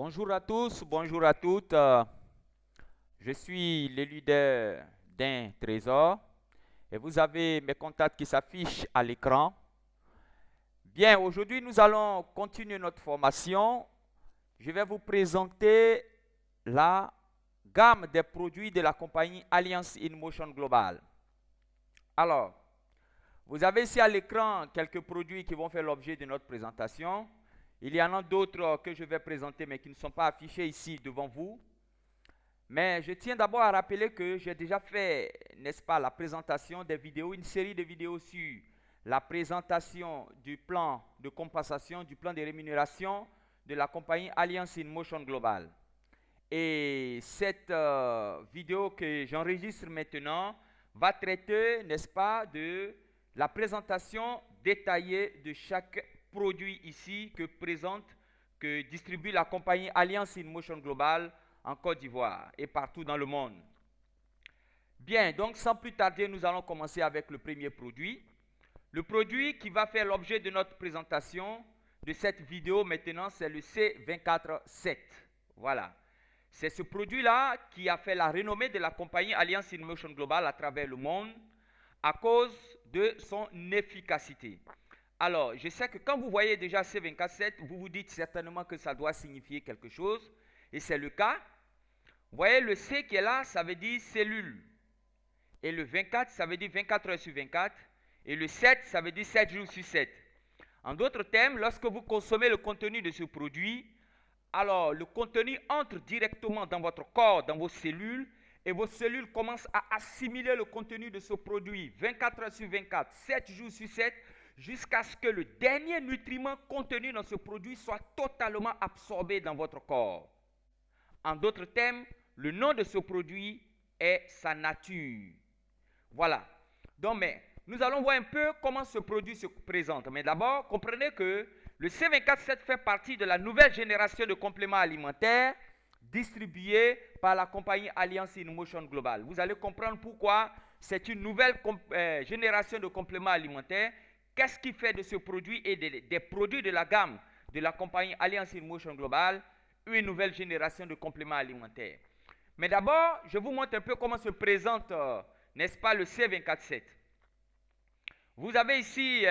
Bonjour à tous, bonjour à toutes. Je suis le leader d'un trésor et vous avez mes contacts qui s'affichent à l'écran. Bien, aujourd'hui nous allons continuer notre formation. Je vais vous présenter la gamme des produits de la compagnie Alliance InMotion Global. Alors, vous avez ici à l'écran quelques produits qui vont faire l'objet de notre présentation. Il y en a d'autres que je vais présenter mais qui ne sont pas affichés ici devant vous. Mais je tiens d'abord à rappeler que j'ai déjà fait, n'est-ce pas, la présentation des vidéos, une série de vidéos sur la présentation du plan de compensation, du plan de rémunération de la compagnie Alliance InMotion Global. Et cette vidéo que j'enregistre maintenant va traiter, n'est-ce pas, de la présentation détaillée de chaque produit ici que distribue la compagnie Alliance InMotion Global en Côte d'Ivoire et partout dans le monde. Bien, donc sans plus tarder, nous allons commencer avec le premier produit. Le produit qui va faire l'objet de notre présentation de cette vidéo maintenant, c'est le C247. Voilà. C'est ce produit-là qui a fait la renommée de la compagnie Alliance InMotion Global à travers le monde à cause de son efficacité. Alors, je sais que quand vous voyez déjà C247, vous vous dites certainement que ça doit signifier quelque chose, et c'est le cas. Vous voyez, le C qui est là, ça veut dire cellule. Et le 24, ça veut dire 24 heures sur 24. Et le 7, ça veut dire 7 jours sur 7. En d'autres termes, lorsque vous consommez le contenu de ce produit, alors le contenu entre directement dans votre corps, dans vos cellules, et vos cellules commencent à assimiler le contenu de ce produit 24 heures sur 24, 7 jours sur 7, jusqu'à ce que le dernier nutriment contenu dans ce produit soit totalement absorbé dans votre corps. En d'autres termes, le nom de ce produit est sa nature. Voilà. Donc, nous allons voir un peu comment ce produit se présente. Mais d'abord, comprenez que le C247 fait partie de la nouvelle génération de compléments alimentaires distribués par la compagnie Alliance InMotion Global. Vous allez comprendre pourquoi c'est une nouvelle génération de compléments alimentaires. Qu'est-ce qui fait de ce produit et des produits de la gamme de la compagnie Alliance InMotion Global une nouvelle génération de compléments alimentaires. Mais d'abord, je vous montre un peu comment se présente, n'est-ce pas, le C247. Vous avez ici,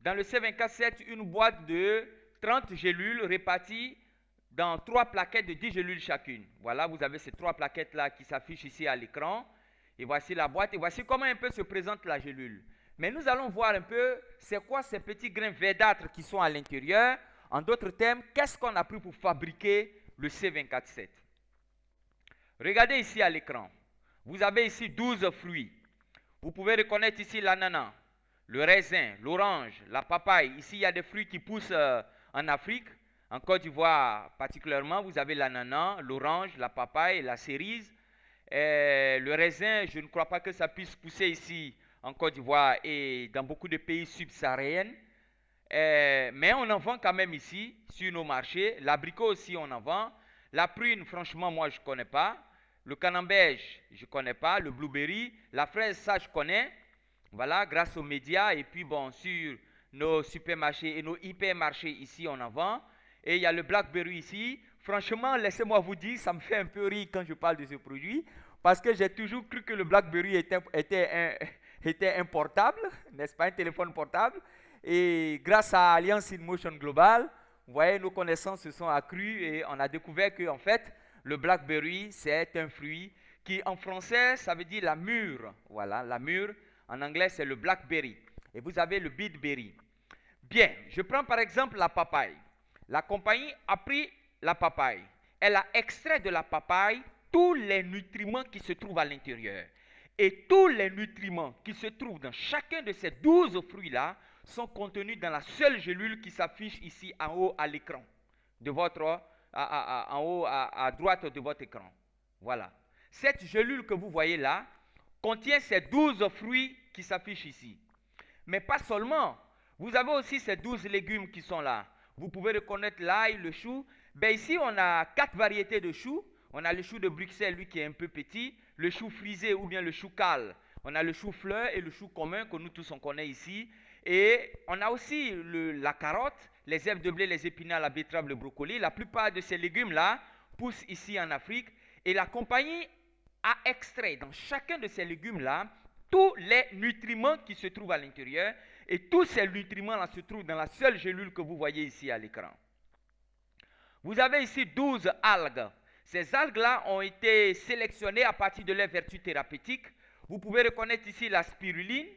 dans le C247, une boîte de 30 gélules réparties dans 3 plaquettes de 10 gélules chacune. Voilà, vous avez ces 3 plaquettes-là qui s'affichent ici à l'écran. Et voici la boîte, et voici comment un peu se présente la gélule. Mais nous allons voir un peu, c'est quoi ces petits grains verdâtres qui sont à l'intérieur. En d'autres termes, qu'est-ce qu'on a pris pour fabriquer le C247? Regardez ici à l'écran. Vous avez ici 12 fruits. Vous pouvez reconnaître ici l'ananas, le raisin, l'orange, la papaye. Ici, il y a des fruits qui poussent en Afrique. En Côte d'Ivoire particulièrement, vous avez l'ananas, l'orange, la papaye, la cerise. Le raisin, je ne crois pas que ça puisse pousser ici en Côte d'Ivoire et dans beaucoup de pays subsahariens. Mais on en vend quand même ici, sur nos marchés. L'abricot aussi, on en vend. La prune, franchement, moi, je ne connais pas. Le canambège, je ne connais pas. Le blueberry. La fraise, ça, je connais. Voilà, grâce aux médias. Et puis, bon, sur nos supermarchés et nos hypermarchés, ici, on en vend. Et il y a le blackberry ici. Franchement, laissez-moi vous dire, ça me fait un peu rire quand je parle de ce produit. Parce que j'ai toujours cru que le blackberry était un portable, n'est-ce pas, un téléphone portable. Et grâce à Alliance InMotion Global, vous voyez, nos connaissances se sont accrues et on a découvert que, en fait, le blackberry, c'est un fruit qui, en français, ça veut dire la mûre. Voilà, la mûre. En anglais, c'est le blackberry. Et vous avez le beetberry. Bien, je prends par exemple la papaye. La compagnie a pris la papaye. Elle a extrait de la papaye tous les nutriments qui se trouvent à l'intérieur. Et tous les nutriments qui se trouvent dans chacun de ces 12 fruits-là sont contenus dans la seule gélule qui s'affiche ici en haut à l'écran, de votre, en haut à droite de votre écran. Voilà. Cette gélule que vous voyez là contient ces 12 fruits qui s'affichent ici. Mais pas seulement. Vous avez aussi ces 12 légumes qui sont là. Vous pouvez reconnaître l'ail, le chou. Ben ici, on a 4 variétés de choux. On a le chou de Bruxelles, lui qui est un peu petit, le chou frisé ou bien le chou cal. On a le chou fleur et le chou commun que nous tous on connaît ici. Et on a aussi la carotte, les herbes de blé, les épinards, la betterave, le brocoli. La plupart de ces légumes-là poussent ici en Afrique. Et la compagnie a extrait dans chacun de ces légumes-là tous les nutriments qui se trouvent à l'intérieur. Et tous ces nutriments-là se trouvent dans la seule gélule que vous voyez ici à l'écran. Vous avez ici 12 algues. Ces algues-là ont été sélectionnées à partir de leurs vertus thérapeutiques. Vous pouvez reconnaître ici la spiruline,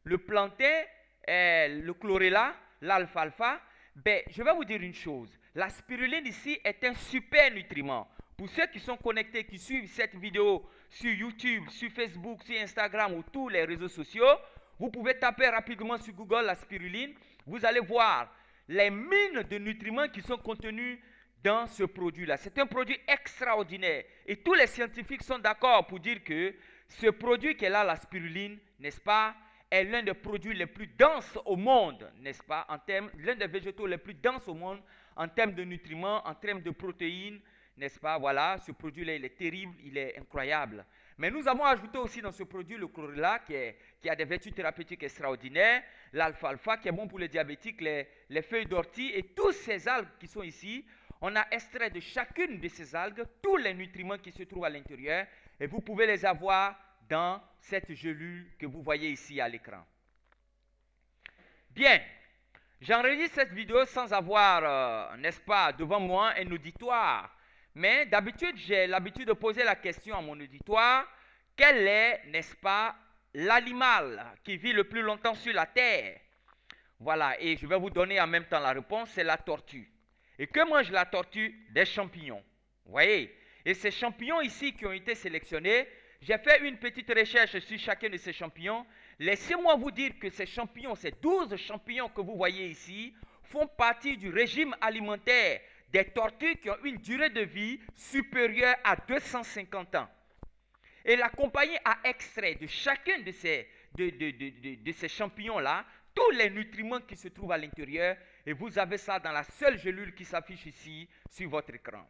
le plantain, le chlorella, l'alfalfa. Ben, je vais vous dire une chose. La spiruline ici est un super nutriment. Pour ceux qui sont connectés, qui suivent cette vidéo sur YouTube, sur Facebook, sur Instagram ou tous les réseaux sociaux, vous pouvez taper rapidement sur Google la spiruline. Vous allez voir les mines de nutriments qui sont contenus dans ce produit-là. C'est un produit extraordinaire. Et tous les scientifiques sont d'accord pour dire que ce produit qu'est là, la spiruline, n'est-ce pas, est l'un des produits les plus denses au monde, n'est-ce pas, l'un des végétaux les plus denses au monde en termes de nutriments, en termes de protéines, n'est-ce pas, voilà, ce produit-là, il est terrible, il est incroyable. Mais nous avons ajouté aussi dans ce produit le chlorella qui a des vertus thérapeutiques extraordinaires, l'alfalfa qui est bon pour les diabétiques, les feuilles d'ortie et tous ces algues qui sont ici. On a extrait de chacune de ces algues tous les nutriments qui se trouvent à l'intérieur et vous pouvez les avoir dans cette gélule que vous voyez ici à l'écran. Bien, j'enregistre cette vidéo sans avoir, n'est-ce pas, devant moi un auditoire. Mais d'habitude, j'ai l'habitude de poser la question à mon auditoire, quel est, n'est-ce pas, l'animal qui vit le plus longtemps sur la Terre? Voilà, et je vais vous donner en même temps la réponse, c'est la tortue. Et que mange la tortue? Des champignons. Vous voyez? Et ces champignons ici qui ont été sélectionnés, j'ai fait une petite recherche sur chacun de ces champignons. Laissez-moi vous dire que ces champignons, ces 12 champignons que vous voyez ici, font partie du régime alimentaire des tortues qui ont une durée de vie supérieure à 250 ans. Et la compagnie a extrait de chacun de ces champignons-là tous les nutriments qui se trouvent à l'intérieur et vous avez ça dans la seule gélule qui s'affiche ici sur votre écran.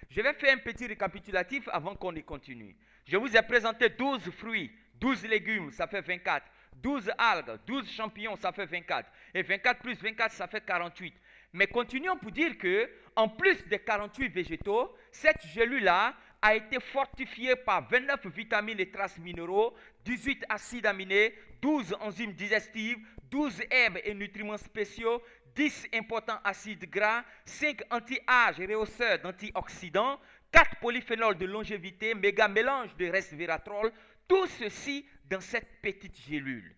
Je vais faire un petit récapitulatif avant qu'on y continue. Je vous ai présenté 12 fruits, 12 légumes, ça fait 24. 12 algues, 12 champignons, ça fait 24. Et 24 plus 24, ça fait 48. Mais continuons pour dire que, en plus des 48 végétaux, cette gélule-là a été fortifiée par 29 vitamines et traces minéraux, 18 acides aminés, 12 enzymes digestives, 12 herbes et nutriments spéciaux, 10 importants acides gras, 5 anti-âge et rehausseurs d'antioxydants, 4 polyphénols de longévité, méga mélange de resveratrol, tout ceci dans cette petite gélule.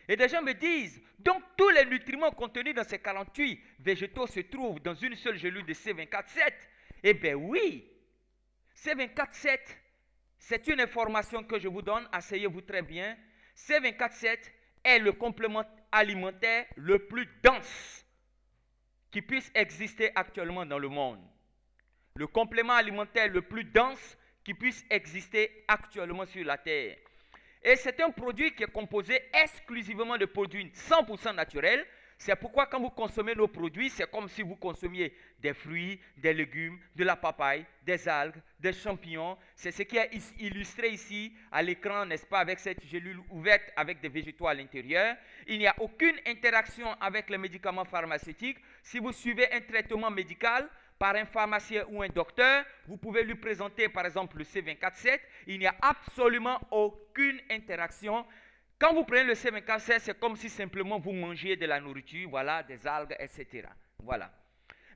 Et des gens me disent, donc tous les nutriments contenus dans ces 48 végétaux se trouvent dans une seule gélule de C24-7. Eh bien oui, C24-7, c'est une information que je vous donne, asseyez-vous très bien. C24-7 est le complément alimentaire le plus dense qui puisse exister actuellement dans le monde. Le complément alimentaire le plus dense qui puisse exister actuellement sur la Terre. Et c'est un produit qui est composé exclusivement de produits 100% naturels. C'est pourquoi quand vous consommez nos produits, c'est comme si vous consommiez des fruits, des légumes, de la papaye, des algues, des champignons. C'est ce qui est illustré ici à l'écran, n'est-ce pas, avec cette gélule ouverte avec des végétaux à l'intérieur. Il n'y a aucune interaction avec les médicaments pharmaceutiques. Si vous suivez un traitement médical par un pharmacien ou un docteur, vous pouvez lui présenter par exemple le C24-7. Il n'y a absolument aucune interaction. Quand vous prenez le C24-7, c'est comme si simplement vous mangiez de la nourriture, voilà, des algues, etc. Voilà.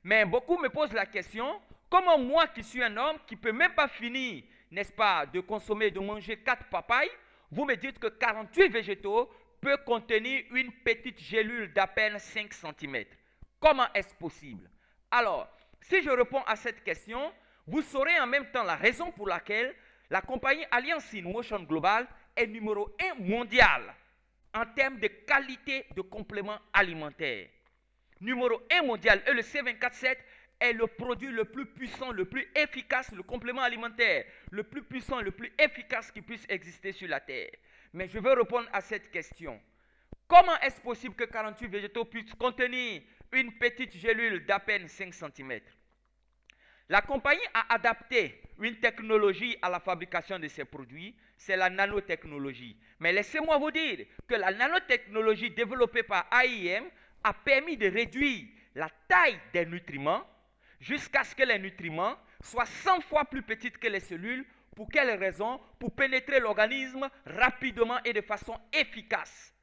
Mais beaucoup me posent la question, comment moi qui suis un homme qui ne peut même pas finir, n'est-ce pas, de consommer, de manger 4 papayes, vous me dites que 48 végétaux peuvent contenir une petite gélule d'à peine 5 cm. Comment est-ce possible? Alors, si je réponds à cette question, vous saurez en même temps la raison pour laquelle la compagnie Alliance in Motion Global est numéro 1 mondial en termes de qualité de compléments alimentaires. Numéro 1 mondial, et le C24-7 est le produit le plus puissant, le plus efficace, le complément alimentaire le plus puissant, le plus efficace qui puisse exister sur la Terre. Mais je veux répondre à cette question. Comment est-ce possible que 48 végétaux puissent contenir une petite gélule d'à peine 5 cm? La compagnie a adapté une technologie à la fabrication de ces produits, c'est la nanotechnologie. Mais laissez-moi vous dire que la nanotechnologie développée par AIM a permis de réduire la taille des nutriments jusqu'à ce que les nutriments soient 100 fois plus petits que les cellules. Pour quelle raison? Pour pénétrer l'organisme rapidement et de façon efficace.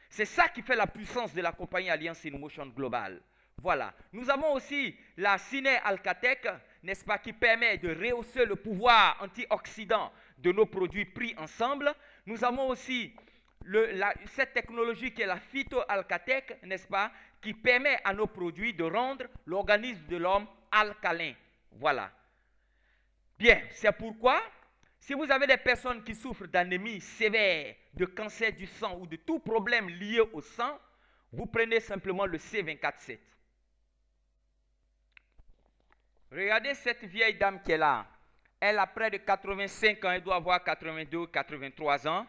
C'est ça qui fait la puissance de la compagnie Alliance InMotion Global. Voilà. Nous avons aussi la Ciner Alcatec, n'est-ce pas, qui permet de rehausser le pouvoir antioxydant de nos produits pris ensemble. Nous avons aussi cette technologie qui est la Phyto-Alcatec, n'est-ce pas, qui permet à nos produits de rendre l'organisme de l'homme alcalin. Voilà. Bien, c'est pourquoi, si vous avez des personnes qui souffrent d'anémie sévère, de cancer du sang ou de tout problème lié au sang, vous prenez simplement le C24-7. Regardez cette vieille dame qui est là. Elle a près de 85 ans, elle doit avoir 82, 83 ans.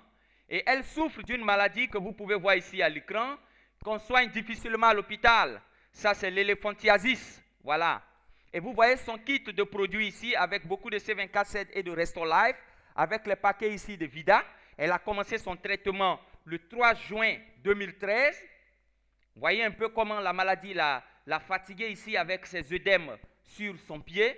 Et elle souffre d'une maladie que vous pouvez voir ici à l'écran, qu'on soigne difficilement à l'hôpital. Ça, c'est l'éléphantiasis. Voilà. Et vous voyez son kit de produits ici avec beaucoup de C24-7 et de Restore Life, avec les paquets ici de Vida. Elle a commencé son traitement le 3 juin 2013. Vous voyez un peu comment la maladie l'a fatiguée ici avec ses œdèmes sur son pied.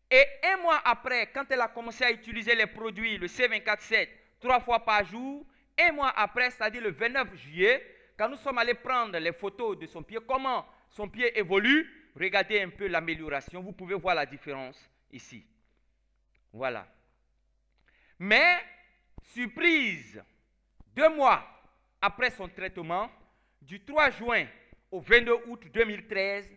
Et un mois après, quand elle a commencé à utiliser les produits, le C24-7, 3 fois par jour, un mois après, c'est-à-dire le 29 juillet, quand nous sommes allés prendre les photos de son pied, comment son pied évolue, regardez un peu l'amélioration. Vous pouvez voir la différence ici. Voilà. Mais, surprise, 2 mois après son traitement, du 3 juin au 22 août 2013,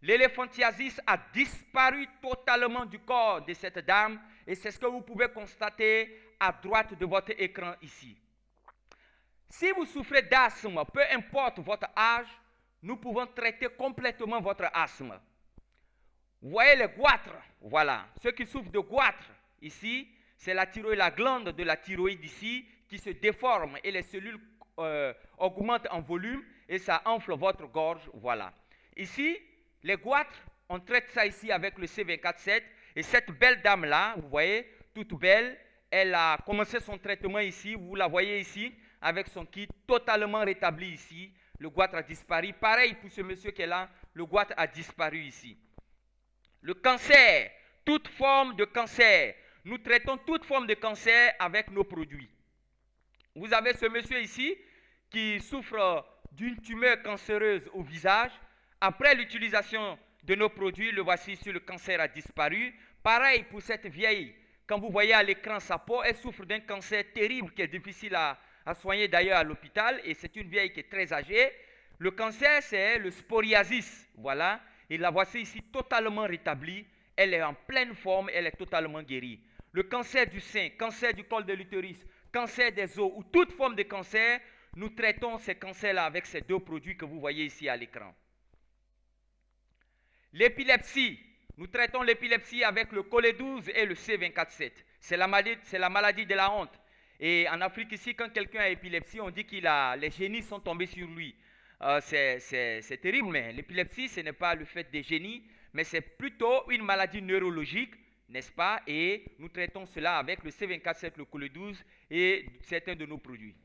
l'éléphantiasis a disparu totalement du corps de cette dame et c'est ce que vous pouvez constater à droite de votre écran ici. Si vous souffrez d'asthme, peu importe votre âge, nous pouvons traiter complètement votre asthme. Vous voyez les goitres, voilà. Ceux qui souffrent de goitres ici, c'est la thyroïde, la glande de la thyroïde ici qui se déforme et les cellules augmentent en volume et ça enfle votre gorge, voilà. Ici, les goitres, on traite ça ici avec le C24-7 et cette belle dame-là, vous voyez, toute belle, elle a commencé son traitement ici, vous la voyez ici, avec son kit totalement rétabli ici. Le goitre a disparu. Pareil pour ce monsieur qui est là, le goitre a disparu ici. Le cancer, toute forme de cancer. Nous traitons toute forme de cancer avec nos produits. Vous avez ce monsieur ici qui souffre d'une tumeur cancéreuse au visage. Après l'utilisation de nos produits, le voici ici, le cancer a disparu. Pareil pour cette vieille. Quand vous voyez à l'écran sa peau, elle souffre d'un cancer terrible qui est difficile à soigner d'ailleurs à l'hôpital. Et c'est une vieille qui est très âgée. Le cancer, c'est le sporiasis. Voilà. Et la voici ici totalement rétablie. Elle est en pleine forme, elle est totalement guérie. Le cancer du sein, cancer du col de l'utérus, cancer des os ou toute forme de cancer, nous traitons ces cancers-là avec ces 2 produits que vous voyez ici à l'écran. L'épilepsie, nous traitons l'épilepsie avec le Cholédouze et le C24-7. C'est la maladie de la honte. Et en Afrique ici, quand quelqu'un a épilepsie, on dit les génies sont tombés sur lui. C'est terrible, mais l'épilepsie, ce n'est pas le fait des génies, mais c'est plutôt une maladie neurologique, n'est-ce pas? Et nous traitons cela avec le C24-7, le Cholédouze et certains de nos produits.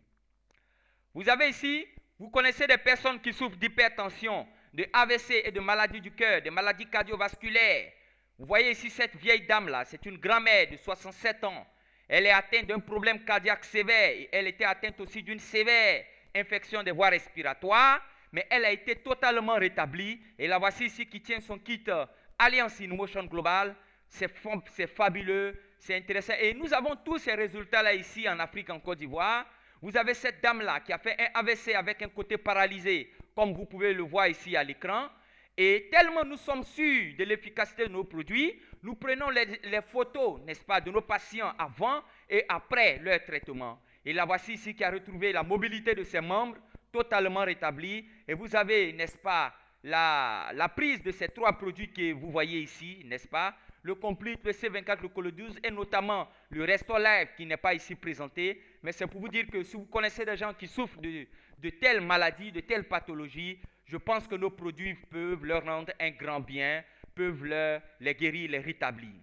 Vous avez ici, vous connaissez des personnes qui souffrent d'hypertension, de AVC et de maladies du cœur, de maladies cardiovasculaires. Vous voyez ici cette vieille dame-là, c'est une grand-mère de 67 ans. Elle est atteinte d'un problème cardiaque sévère et elle était atteinte aussi d'une sévère infection des voies respiratoires, mais elle a été totalement rétablie. Et la voici ici qui tient son kit Alliance InMotion Global. C'est fabuleux, c'est intéressant. Et nous avons tous ces résultats-là ici en Afrique, en Côte d'Ivoire. Vous avez cette dame-là qui a fait un AVC avec un côté paralysé, comme vous pouvez le voir ici à l'écran. Et tellement nous sommes sûrs de l'efficacité de nos produits, nous prenons les photos, n'est-ce pas, de nos patients avant et après leur traitement. Et la voici ici qui a retrouvé la mobilité de ses membres totalement rétablie. Et vous avez, n'est-ce pas, la prise de ces 3 produits que vous voyez ici, n'est-ce pas, le Complete, le C24, le Cholédouze et notamment le Restore Life qui n'est pas ici présenté. Mais c'est pour vous dire que si vous connaissez des gens qui souffrent de telles maladies, de telles pathologies, je pense que nos produits peuvent leur rendre un grand bien, peuvent les guérir, les rétablir.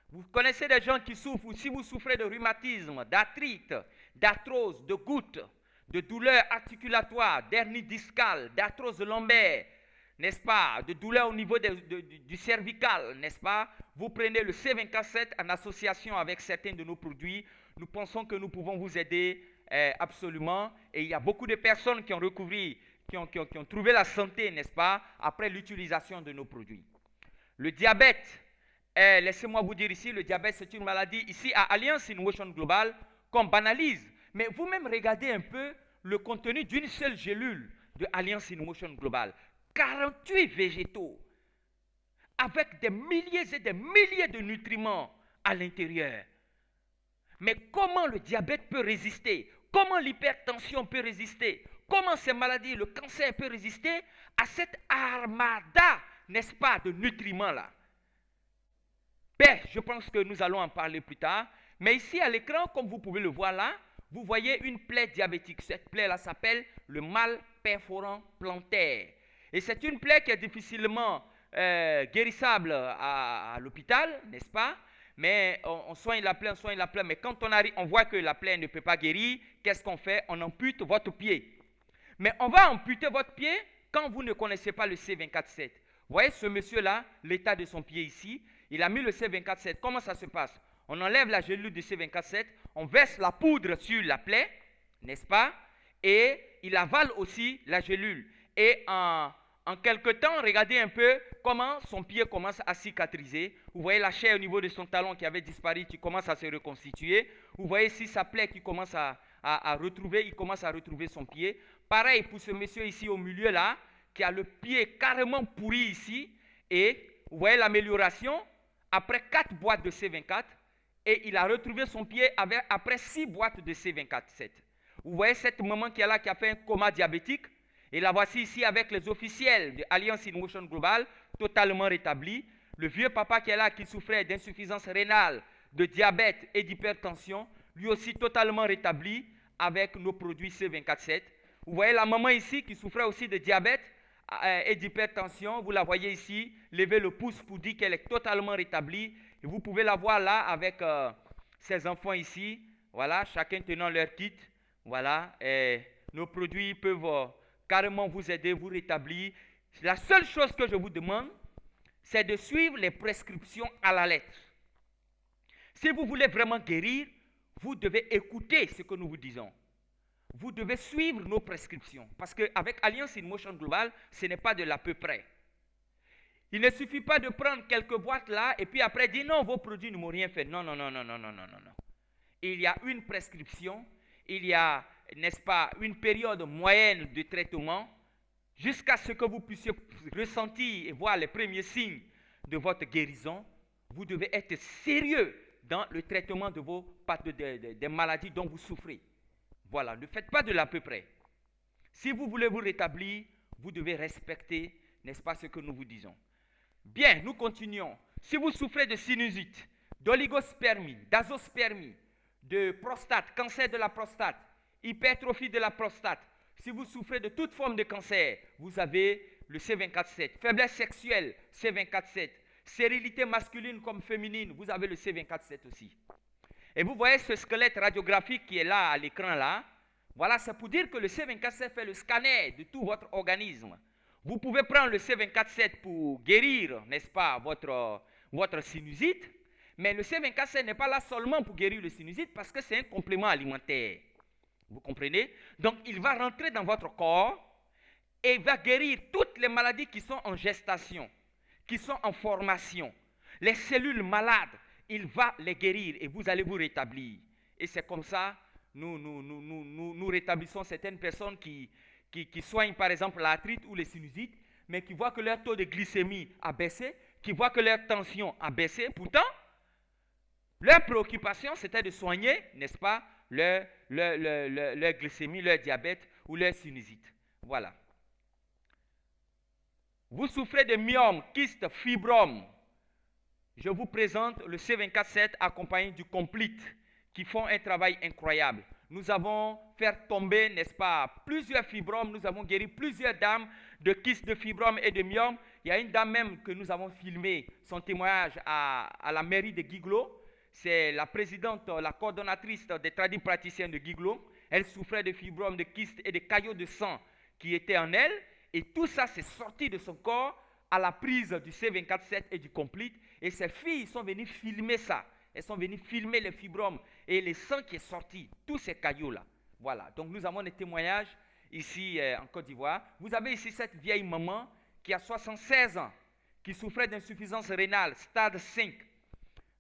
Vous connaissez des gens qui souffrent, ou si vous souffrez de rhumatisme, d'arthrite, d'arthrose, de gouttes, de douleurs articulatoires, d'hernie discale, d'arthrose lombaire, n'est-ce pas, de douleurs au niveau du cervical, n'est-ce pas, vous prenez le C24/7 en association avec certains de nos produits. Nous pensons que nous pouvons vous aider absolument. Et il y a beaucoup de personnes qui ont recouvré, qui ont trouvé la santé, n'est-ce pas, après l'utilisation de nos produits. Le diabète, laissez-moi vous dire ici, le diabète c'est une maladie, ici à Alliance Innovation Global, qu'on banalise. Mais vous-même regardez un peu le contenu d'une seule gélule de Alliance Innovation Global. 48 végétaux, avec des milliers et des milliers de nutriments à l'intérieur. Mais comment le diabète peut résister? Comment l'hypertension peut résister? Comment ces maladies, le cancer peut résister à cette armada, n'est-ce pas, de nutriments-là? Ben, je pense que nous allons en parler plus tard. Mais ici à l'écran, comme vous pouvez le voir là, vous voyez une plaie diabétique. Cette plaie-là s'appelle le mal perforant plantaire. Et c'est une plaie qui est difficilement guérissable à l'hôpital, n'est-ce pas? Mais on soigne la plaie, mais quand on arrive, on voit que la plaie ne peut pas guérir, qu'est-ce qu'on fait? On ampute votre pied. Mais on va amputer votre pied quand vous ne connaissez pas le C24/7. Vous voyez ce monsieur-là, l'état de son pied ici, il a mis le C24/7. Comment ça se passe? On enlève la gélule du C24/7, on verse la poudre sur la plaie, n'est-ce pas? Et il avale aussi la gélule. Et en quelque temps, regardez un peu comment son pied commence à cicatriser. Vous voyez la chair au niveau de son talon qui avait disparu, qui commence à se reconstituer. Vous voyez ici sa plaie qui commence à retrouver, il commence à retrouver son pied. Pareil pour ce monsieur ici au milieu là, qui a le pied carrément pourri ici. Et vous voyez l'amélioration après 4 boîtes de C24. Et il a retrouvé son pied après 6 boîtes de C24/7. Vous voyez cette maman qui est là, qui a fait un coma diabétique. Et la voici ici avec les officiels de Alliance Innovation Global, totalement rétablis. Le vieux papa qui est là, qui souffrait d'insuffisance rénale, de diabète et d'hypertension, lui aussi totalement rétabli avec nos produits C24/7. Vous voyez la maman ici qui souffrait aussi de diabète et d'hypertension. Vous la voyez ici, lever le pouce pour dire qu'elle est totalement rétablie. Et vous pouvez la voir là avec ses enfants ici. Voilà, chacun tenant leur kit. Voilà, et nos produits peuvent carrément vous aider, vous rétablir. La seule chose que je vous demande, c'est de suivre les prescriptions à la lettre. Si vous voulez vraiment guérir, vous devez écouter ce que nous vous disons. Vous devez suivre nos prescriptions. Parce qu'avec Alliance Innovation Global, ce n'est pas de l'à peu près. Il ne suffit pas de prendre quelques boîtes là et puis après dire non, vos produits ne m'ont rien fait. Non. Il y a une prescription, il y a, n'est-ce pas, une période moyenne de traitement jusqu'à ce que vous puissiez ressentir et voir les premiers signes de votre guérison. Vous devez être sérieux dans le traitement de des maladies dont vous souffrez. Voilà, ne faites pas de l'à peu près. Si vous voulez vous rétablir, vous devez respecter, n'est-ce pas, ce que nous vous disons. Bien, nous continuons. Si vous souffrez de sinusite, d'oligospermie, d'azospermie, de prostate, cancer de la prostate, hypertrophie de la prostate, si vous souffrez de toute forme de cancer, vous avez le C24/7. Faiblesse sexuelle, C24/7. Stérilité masculine comme féminine, vous avez le C24/7 aussi. Et vous voyez ce squelette radiographique qui est là à l'écran là. Voilà, c'est pour dire que le C24/7 fait le scanner de tout votre organisme. Vous pouvez prendre le C24/7 pour guérir, n'est-ce pas, votre sinusite. Mais le C24/7 n'est pas là seulement pour guérir le sinusite parce que c'est un complément alimentaire. Vous comprenez? Donc, il va rentrer dans votre corps et il va guérir toutes les maladies qui sont en gestation, qui sont en formation. Les cellules malades, il va les guérir et vous allez vous rétablir. Et c'est comme ça, nous rétablissons certaines personnes qui soignent par exemple l'arthrite ou les sinusites, mais qui voient que leur taux de glycémie a baissé, qui voient que leur tension a baissé. Pourtant, leur préoccupation, c'était de soigner, n'est-ce pas, leur glycémie, leur diabète ou leur sinusite. Voilà. Vous souffrez de myome, kyste, fibrome. Je vous présente le C24/7 accompagné du Complete, qui font un travail incroyable. Nous avons fait tomber, n'est-ce pas, plusieurs fibromes. Nous avons guéri plusieurs dames de kystes, de fibromes et de myome. Il y a une dame même que nous avons filmé son témoignage à la mairie de Guiglo. C'est la présidente, la coordonnatrice des tradipraticiens de Guiglo. Elle souffrait de fibromes, de kystes et de caillots de sang qui étaient en elle. Et tout ça s'est sorti de son corps à la prise du C24-7 et du Complete. Et ces filles sont venues filmer ça. Elles sont venues filmer les fibromes et le sang qui est sorti, tous ces caillots-là. Voilà, donc nous avons des témoignages ici en Côte d'Ivoire. Vous avez ici cette vieille maman qui a 76 ans, qui souffrait d'insuffisance rénale, stade 5,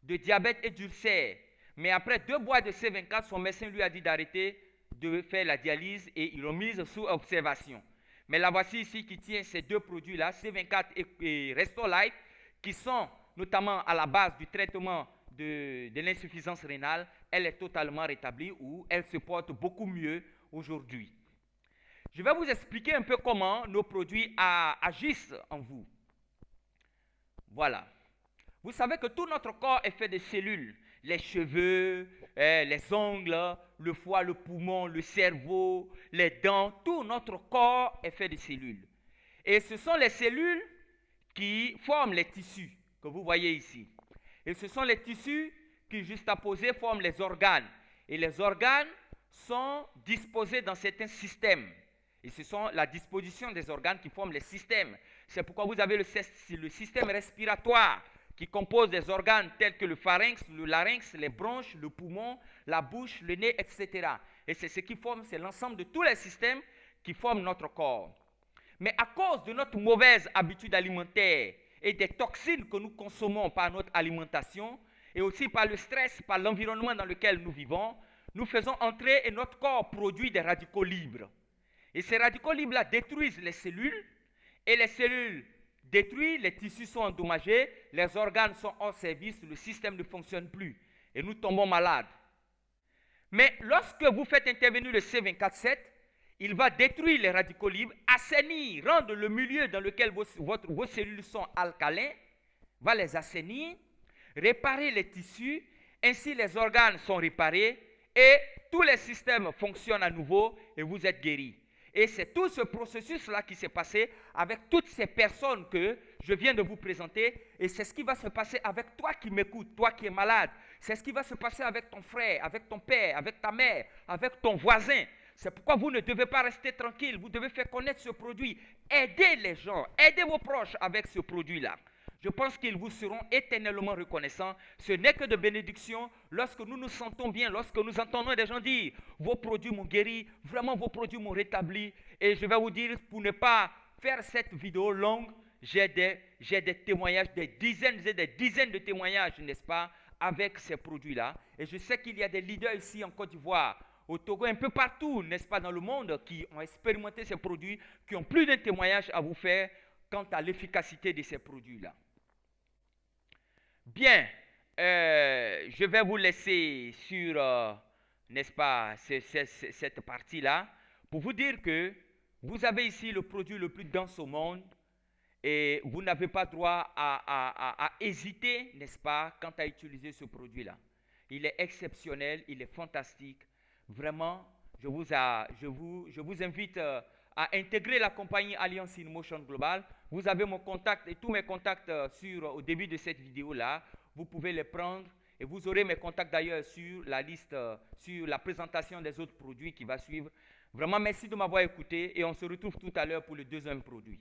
de diabète et d'ulcère. Mais après 2 boîtes de C24, son médecin lui a dit d'arrêter de faire la dialyse et ils l'ont mise sous observation. Mais la voici ici qui tient ces 2 produits-là, C24 et Restore Life, qui sont notamment à la base du traitement de l'insuffisance rénale. Elle est totalement rétablie ou elle se porte beaucoup mieux aujourd'hui. Je vais vous expliquer un peu comment nos produits agissent en vous. Voilà. Vous savez que tout notre corps est fait de cellules. Les cheveux, les ongles, le foie, le poumon, le cerveau, les dents, tout notre corps est fait de cellules. Et ce sont les cellules qui forment les tissus que vous voyez ici. Et ce sont les tissus qui, juxtaposés, forment les organes. Et les organes sont disposés dans certains systèmes. Et ce sont la disposition des organes qui forment les systèmes. C'est pourquoi vous avez le système respiratoire qui compose des organes tels que le pharynx, le larynx, les bronches, le poumon, la bouche, le nez, etc. Et c'est ce qui forme, c'est l'ensemble de tous les systèmes qui forment notre corps. Mais à cause de notre mauvaise habitude alimentaire et des toxines que nous consommons par notre alimentation, et aussi par le stress, par l'environnement dans lequel nous vivons, nous faisons entrer et notre corps produit des radicaux libres. Et ces radicaux libres-là détruisent les cellules, et les cellules détruites, les tissus sont endommagés, les organes sont hors service, le système ne fonctionne plus, et nous tombons malades. Mais lorsque vous faites intervenir le C24-7, il va détruire les radicaux libres, assainir, rendre le milieu dans lequel vos cellules sont alcalins, va les assainir, réparer les tissus, ainsi les organes sont réparés et tous les systèmes fonctionnent à nouveau et vous êtes guéris. Et c'est tout ce processus-là qui s'est passé avec toutes ces personnes que je viens de vous présenter. Et c'est ce qui va se passer avec toi qui m'écoutes, toi qui es malade. C'est ce qui va se passer avec ton frère, avec ton père, avec ta mère, avec ton voisin. C'est pourquoi vous ne devez pas rester tranquille. Vous devez faire connaître ce produit. Aidez les gens, aidez vos proches avec ce produit-là. Je pense qu'ils vous seront éternellement reconnaissants. Ce n'est que de bénédiction lorsque nous nous sentons bien, lorsque nous entendons des gens dire « Vos produits m'ont guéri, vraiment vos produits m'ont rétabli. » Et je vais vous dire, pour ne pas faire cette vidéo longue, j'ai des témoignages, des dizaines et des dizaines de témoignages, n'est-ce pas, avec ces produits-là. Et je sais qu'il y a des leaders ici en Côte d'Ivoire, au Togo, un peu partout, n'est-ce pas, dans le monde, qui ont expérimenté ces produits, qui ont plus d'un témoignage à vous faire quant à l'efficacité de ces produits-là. Bien, je vais vous laisser sur, n'est-ce pas, cette partie-là, pour vous dire que vous avez ici le produit le plus dense au monde et vous n'avez pas droit à hésiter, n'est-ce pas, quant à utiliser ce produit-là. Il est exceptionnel, il est fantastique. Vraiment, je vous invite à intégrer la compagnie Alliance in Motion Global. Vous avez mon contact et tous mes contacts au début de cette vidéo-là. Vous pouvez les prendre et vous aurez mes contacts d'ailleurs sur la liste, sur la présentation des autres produits qui va suivre. Vraiment, merci de m'avoir écouté et on se retrouve tout à l'heure pour le deuxième produit.